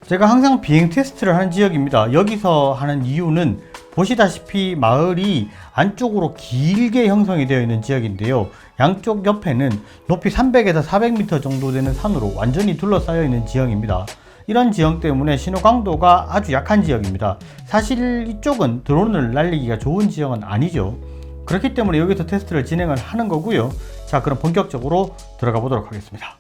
제가 항상 비행 테스트를 하는 지역입니다. 여기서 하는 이유는 보시다시피 마을이 안쪽으로 길게 형성이 되어 있는 지역인데요. 양쪽 옆에는 높이 300에서 400m 정도 되는 산으로 완전히 둘러싸여 있는 지형입니다. 이런 지형 때문에 신호 강도가 아주 약한 지역입니다. 사실 이쪽은 드론을 날리기가 좋은 지형은 아니죠. 그렇기 때문에 여기서 테스트를 진행을 하는 거고요. 자, 그럼 본격적으로 들어가 보도록 하겠습니다.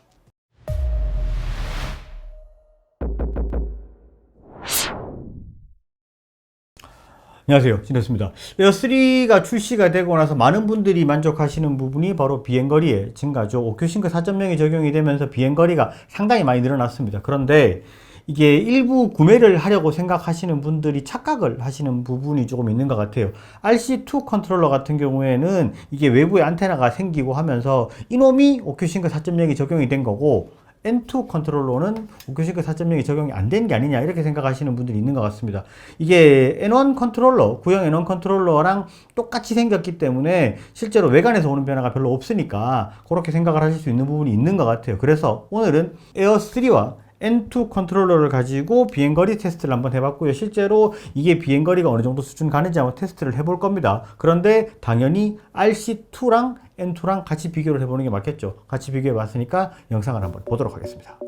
안녕하세요, 진했습니다. 에어3가 출시가 되고 나서 많은 분들이 만족하시는 부분이 바로 비행거리의 증가죠. 오큐싱크 4.0이 적용이 되면서 비행거리가 상당히 많이 늘어났습니다. 그런데 이게 일부 구매를 하려고 생각하시는 분들이 착각을 하시는 부분이 조금 있는 것 같아요. RC2 컨트롤러 같은 경우에는 이게 외부에 안테나가 생기고 하면서 이놈이 오큐싱크 4.0이 적용이 된 거고, N2 컨트롤러는 오큐싱크 4.0이 적용이 안 된 게 아니냐, 이렇게 생각하시는 분들이 있는 것 같습니다. 이게 N1 컨트롤러, 구형 N1 컨트롤러랑 똑같이 생겼기 때문에 실제로 외관에서 오는 변화가 별로 없으니까 그렇게 생각을 하실 수 있는 부분이 있는 것 같아요. 그래서 오늘은 에어3와 N2 컨트롤러를 가지고 비행거리 테스트를 한번 해봤고요. 실제로 이게 비행거리가 어느 정도 수준 가는지 한번 테스트를 해볼 겁니다. 그런데 당연히 RC2랑 N2랑 같이 비교를 해보는 게 맞겠죠. 같이 비교해 봤으니까 영상을 한번 보도록 하겠습니다.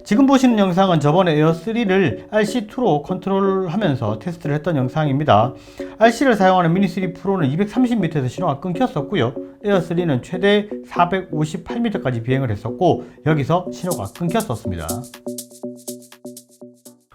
지금 보시는 영상은 저번에 에어3를 RC2로 컨트롤하면서 테스트를 했던 영상입니다. RC를 사용하는 미니3 프로는 230m에서 신호가 끊겼었고요. 에어3는 최대 458m까지 비행을 했었고, 여기서 신호가 끊겼었습니다.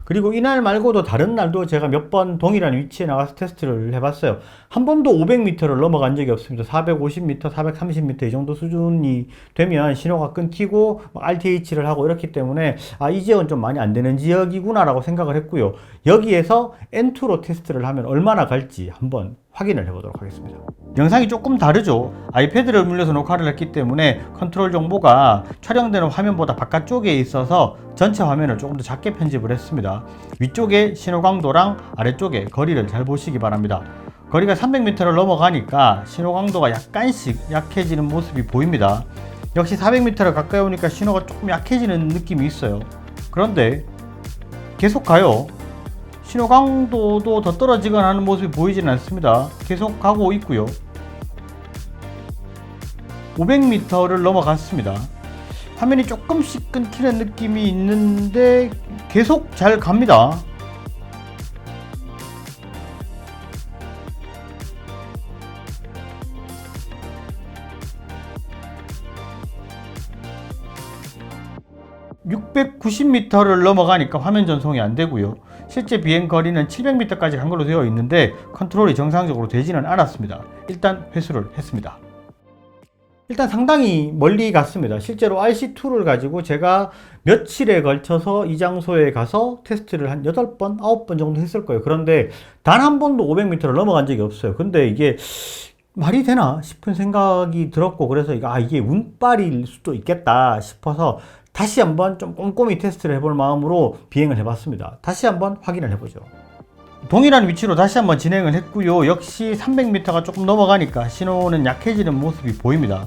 그리고 이날 말고도 다른 날도 제가 몇 번 동일한 위치에 나가서 테스트를 해봤어요. 한 번도 500m를 넘어간 적이 없습니다. 450m, 430m 이 정도 수준이 되면 신호가 끊기고 RTH를 하고 이렇기 때문에 이 지역은 좀 많이 안 되는 지역이구나 라고 생각을 했고요. 여기에서 N2로 테스트를 하면 얼마나 갈지 한번 확인을 해보도록 하겠습니다. 영상이 조금 다르죠. 아이패드를 물려서 녹화를 했기 때문에 컨트롤 정보가 촬영되는 화면보다 바깥쪽에 있어서 전체 화면을 조금 더 작게 편집을 했습니다. 위쪽에 신호 강도랑 아래쪽에 거리를 잘 보시기 바랍니다. 거리가 300m를 넘어가니까 신호 강도가 약간씩 약해지는 모습이 보입니다. 역시 400m를 가까이 오니까 신호가 조금 약해지는 느낌이 있어요. 그런데 계속 가요. 신호 강도도 더 떨어지거나 하는 모습이 보이지는 않습니다. 계속 가고 있고요. 500m를 넘어갔습니다. 화면이 조금씩 끊기는 느낌이 있는데 계속 잘 갑니다. (690m를) 넘어가니까 화면 전송이 안 되고요. 실제 비행 거리는 700m까지 간 걸로 되어 있는데 컨트롤이 정상적으로 되지는 않았습니다. 일단 회수를 했습니다. 일단 상당히 멀리 갔습니다. 실제로 RC2를 가지고 제가 며칠에 걸쳐서 이 장소에 가서 테스트를 한 8번, 9번 정도 했을 거예요. 그런데 단 한 번도 500m를 넘어간 적이 없어요. 근데 이게 말이 되나 싶은 생각이 들었고, 그래서 이게 운빨일 수도 있겠다 싶어서 다시 한번 좀 꼼꼼히 테스트를 해볼 마음으로 비행을 해봤습니다. 다시 한번 확인을 해보죠. 동일한 위치로 다시 한번 진행을 했고요. 역시 300m가 조금 넘어가니까 신호는 약해지는 모습이 보입니다.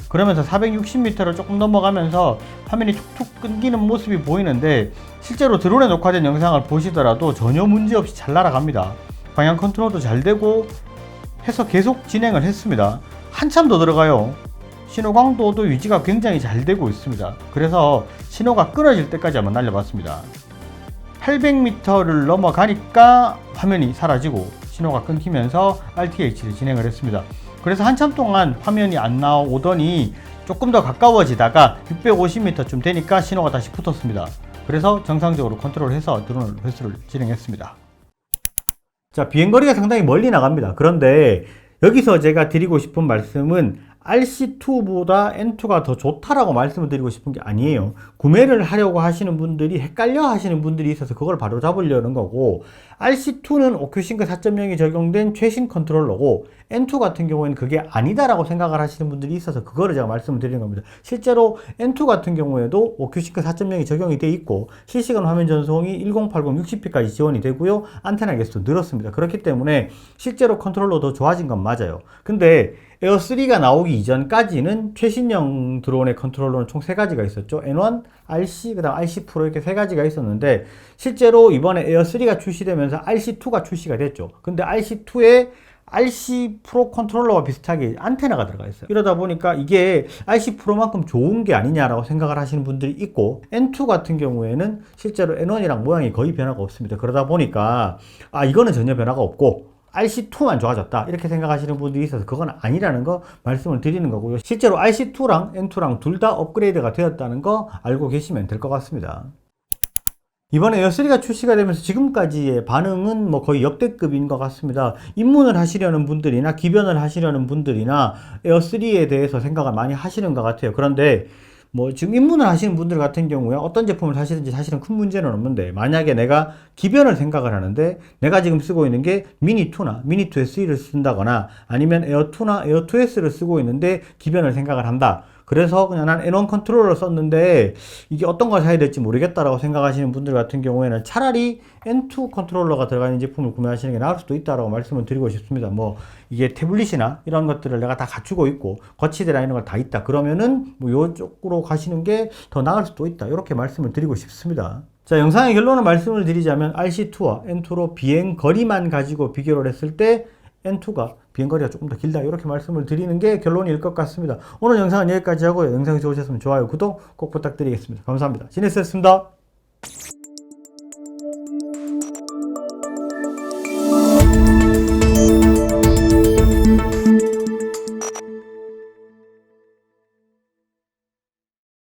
그러면서 460m를 조금 넘어가면서 화면이 툭툭 끊기는 모습이 보이는데, 실제로 드론에 녹화된 영상을 보시더라도 전혀 문제없이 잘 날아갑니다. 방향 컨트롤도 잘 되고 해서 계속 진행을 했습니다. 한참 더 들어가요. 신호 강도도 유지가 굉장히 잘 되고 있습니다. 그래서 신호가 끊어질 때까지 한번 날려봤습니다. 800m를 넘어가니까 화면이 사라지고 신호가 끊기면서 RTH를 진행을 했습니다. 그래서 한참 동안 화면이 안 나오더니 조금 더 가까워지다가 650m쯤 되니까 신호가 다시 붙었습니다. 그래서 정상적으로 컨트롤해서 드론 회수를 진행했습니다. 자, 비행거리가 상당히 멀리 나갑니다. 그런데 여기서 제가 드리고 싶은 말씀은 RC2보다 N2가 더 좋다라고 말씀을 드리고 싶은 게 아니에요. 구매를 하려고 하시는 분들이 헷갈려 하시는 분들이 있어서 그걸 바로 잡으려는 거고, RC2는 오큐싱크 4.0이 적용된 최신 컨트롤러고, N2 같은 경우에는 그게 아니다라고 생각을 하시는 분들이 있어서 그거를 제가 말씀을 드리는 겁니다. 실제로 N2 같은 경우에도 오큐싱크 4.0이 적용이 돼 있고, 실시간 화면 전송이 1080 60p까지 지원이 되고요. 안테나 개수도 늘었습니다. 그렇기 때문에 실제로 컨트롤러 더 좋아진 건 맞아요. 근데 에어 3가 나오기 이전까지는 최신형 드론의 컨트롤러는 총 3가지가 있었죠. N1, RC, 그 다음 RC 프로 이렇게 3가지가 있었는데 실제로 이번에 에어 3가 출시되면서 RC2가 출시가 됐죠. 근데 RC2에 RC 프로 컨트롤러와 비슷하게 안테나가 들어가 있어요. 이러다 보니까 이게 RC 프로만큼 좋은 게 아니냐라고 생각을 하시는 분들이 있고, N2 같은 경우에는 실제로 N1이랑 모양이 거의 변화가 없습니다. 그러다 보니까 이거는 전혀 변화가 없고 RC2만 좋아졌다 이렇게 생각하시는 분들이 있어서 그건 아니라는 거 말씀을 드리는 거고요. 실제로 RC2랑 N2랑 둘 다 업그레이드가 되었다는 거 알고 계시면 될 것 같습니다. 이번에 에어3가 출시가 되면서 지금까지의 반응은 뭐 거의 역대급인 것 같습니다. 입문을 하시려는 분들이나 기변을 하시려는 분들이나 에어3에 대해서 생각을 많이 하시는 것 같아요. 그런데 뭐 지금 입문을 하시는 분들 같은 경우에 어떤 제품을 사시든지 사실은 큰 문제는 없는데, 만약에 내가 기변을 생각을 하는데 내가 지금 쓰고 있는 게 미니2나 미니2 SE를 쓴다거나 아니면 에어2나 에어2S를 쓰고 있는데 기변을 생각을 한다. 그래서 그냥 난 N1 컨트롤러 썼는데 이게 어떤 걸 사야 될지 모르겠다라고 생각하시는 분들 같은 경우에는 차라리 N2 컨트롤러가 들어가 있는 제품을 구매하시는 게 나을 수도 있다라고 말씀을 드리고 싶습니다. 뭐 이게 태블릿이나 이런 것들을 내가 다 갖추고 있고 거치대나 이런 걸 다 있다 그러면은 뭐 이쪽으로 가시는 게 더 나을 수도 있다, 이렇게 말씀을 드리고 싶습니다. 자, 영상의 결론을 말씀을 드리자면 RC2와 N2로 비행 거리만 가지고 비교를 했을 때 N2가 비행거리가 조금 더 길다, 이렇게 말씀을 드리는 게 결론일 것 같습니다. 오늘 영상은 여기까지 하고요. 영상이 좋으셨으면 좋아요, 구독 꼭 부탁드리겠습니다. 감사합니다. 지네스였습니다.